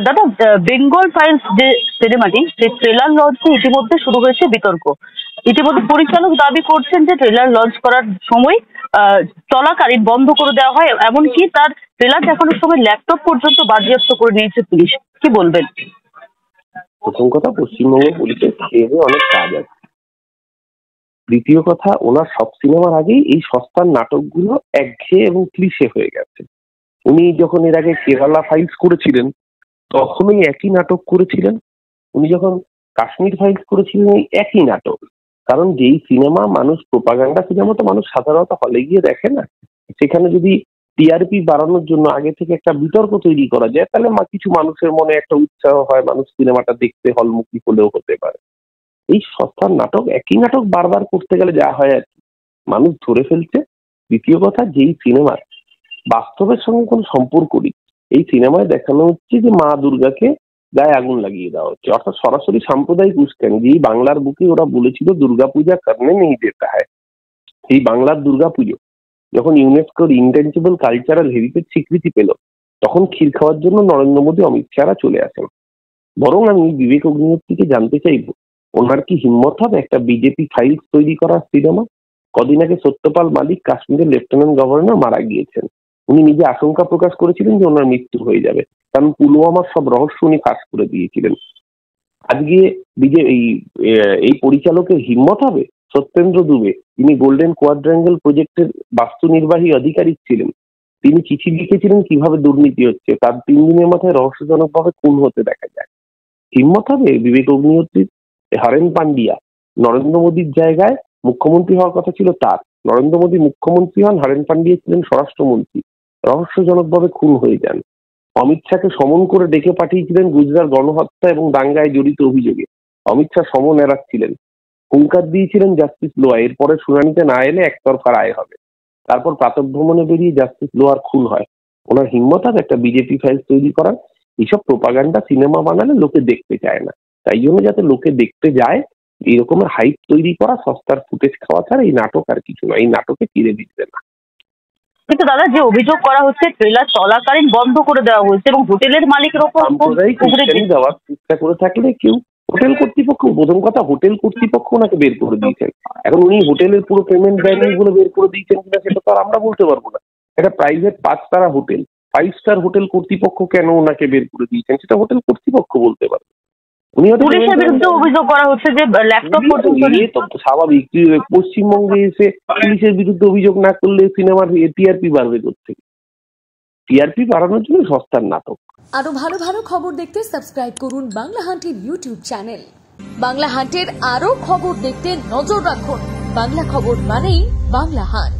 দাদা, বেঙ্গল ফাইলস যে সিনেমাটি, সেই ট্রেলার লঞ্চ ইতিমধ্যে শুরু হয়েছে বিতর্ক। ইতিমধ্যে পরিচালক দাবি করছেন যে ট্রেলার লঞ্চ করার সময় চলাকালীন বন্ধ করে দেওয়া হয়, এমনকি তার ট্রেলার দেখানোর সময় ল্যাপটপ পর্যন্ত বাজেয়াপ্ত করে নিয়েছে পুলিশ। কি বলবেন? প্রথম কথা, পশ্চিমবঙ্গ পুলিশের খেয়ে অনেক কাজ আছে। দ্বিতীয় কথা, ওনার সব সিনেমার আগেই এই সস্তার নাটকগুলো একঘেয়ে এবং ক্লিশে হয়ে গেছে। উনি যখন এর আগে কেরালা ফাইলস করেছিলেন তখনই একই নাটক করেছিলেন। উনি যখন কাশ্মীর ফাইলস করেছিলেন ওই একই নাটক। কারণ যেই সিনেমা মানুষ, প্রোপাগান্ডা সিনেমা তো মানুষ সাধারণত হলে গিয়ে দেখে না, সেখানে যদি টিআরপি বাড়ানোর জন্য আগে থেকে একটা বিতর্ক তৈরি করা যায়, তাহলে কিছু মানুষের মনে একটা উৎসাহ হয়, মানুষ সিনেমাটা দেখতে হলমুখী হলেও হতে পারে। এই সস্তার নাটক, একই নাটক বারবার করতে গেলে যা হয় আর কি, মানুষ ধরে ফেলছে। দ্বিতীয় কথা, যেই সিনেমার বাস্তবের সঙ্গে কোনো সম্পর্ক নেই, এই সিনেমায় দেখানো হচ্ছে যে মা দুর্গাকে গায়ে আগুন লাগিয়ে দেওয়া হচ্ছে, অর্থাৎ সরাসরি সাম্প্রদায়িক উস্কানি। যেই বাংলার বুকে ওরা বলেছিল দুর্গাপূজা করনে নেই যেতে হয়, এই বাংলার দুর্গাপুজো যখন ইউনেস্কোর ইনটেনজিবল কালচারাল হেরিটেজ স্বীকৃতি পেল, তখন ক্ষীর খাওয়ার জন্য নরেন্দ্র মোদী, অমিত শাহরা চলে আসেন। বরং আমি বিবেক অগ্নিহোত্রীকে জানতে চাইব, ওনার কি হিম্মত হবে একটা বিজেপি ফাইলস তৈরি করার সিনেমা? কদিন আগে সত্যপাল মালিক, কাশ্মীরের লেফটেন্যান্ট গভর্নর, মারা গিয়েছেন। উনি নিজে আশঙ্কা প্রকাশ করেছিলেন যে ওনার মৃত্যু হয়ে যাবে, কারণ পুলওয়ামার সব রহস্য উনি ফাঁস করে দিয়েছিলেন। আজকে এই পরিচালকের হিম্মত হবে? সত্যেন্দ্র দুবে, তিনি গোল্ডেন কোয়াড্রাঙ্গেল প্রজেক্টের বাস্তু নির্বাহী আধিকারিক ছিলেন, তিনি চিঠি লিখেছিলেন কিভাবে দুর্নীতি হচ্ছে, তার 3 দিনের মাথায় রহস্যজনক ভাবে খুন হতে দেখা যায়। হিম্মত হবে বিবেক অগ্নিহোত্রীর? হারেন পান্ডিয়া, নরেন্দ্র মোদীর জায়গায় মুখ্যমন্ত্রী হওয়ার কথা ছিল তার, নরেন্দ্র মোদী মুখ্যমন্ত্রী হন, হারেন পান্ডিয়া ছিলেন স্বরাষ্ট্রমন্ত্রী, রহস্যজনক ভাবে খুন হয়ে যান। অমিত শাহকে সমন করে ডেকে পাঠিয়েছিলেন গুজরাট গণহত্যা এবং দাঙ্গায় জড়িত অভিযোগে, অমিত শাহ সমন এড়াচ্ছিলেন, হুঙ্কার দিয়েছিলেন জাস্টিস লোয়া এরপরে শুনানিতে না এলে একতরফা রায় হবে। তারপর প্রাতঃভ্রমণে বেরিয়ে জাস্টিস লোয়ার খুন হয়। ওনার হিম্মত আছে একটা বিজেপি ফাইল তৈরি করার? এইসব প্রোপাগান্ডা সিনেমা বানালে লোকে দেখতে চায় না, তাই জন্য যাতে লোকে দেখতে যায় এরকমের হাইপ তৈরি করা, সস্তার ফুটেজ খাওয়া ছাড়া এই নাটক আর কিছু না। এই নাটকে ফিরে দিচ্ছে না। কিন্তু দাদা, যে অভিযোগ করা হচ্ছে ট্রেলার চলাকালীন বন্ধ করে দেওয়া হয়েছে এবং হোটেলের মালিকের ওপর দেওয়ার চেষ্টা করে থাকলে কেউ, হোটেল কর্তৃপক্ষ, প্রথম কথা হোটেল কর্তৃপক্ষ ওনাকে বের করে দিয়েছেন। এখন উনি হোটেলের পুরো পেমেন্ট ব্যালেন্স গুলো বের করে দিয়েছেন কিনা সেটা তো আর আমরা বলতে পারবো না। এটা প্রাইভেট 5 তারা হোটেল, 5 স্টার হোটেল কর্তৃপক্ষ কেন ওনাকে বের করে দিয়েছেন সেটা হোটেল কর্তৃপক্ষ বলতে পারবে। পুলিশের বিরুদ্ধে অভিযোগ করা হচ্ছে যে ল্যাপটপ পর্যন্ত স্বাভাবিক। পশ্চিমবঙ্গে এসে পুলিশের বিরুদ্ধে অভিযোগ না করলে সিনেমার টিআরপি বাড়বে কোত্থেকে? টিআরপি বাড়ানোর জন্য সস্তার নাটক। আরো ভালো ভালো খবর দেখতে সাবস্ক্রাইব করুন বাংলা হান্টের ইউটিউব চ্যানেল। বাংলা হান্টের আরো খবর দেখতে নজর রাখুন। বাংলা খবর মানেই বাংলা হান্ট।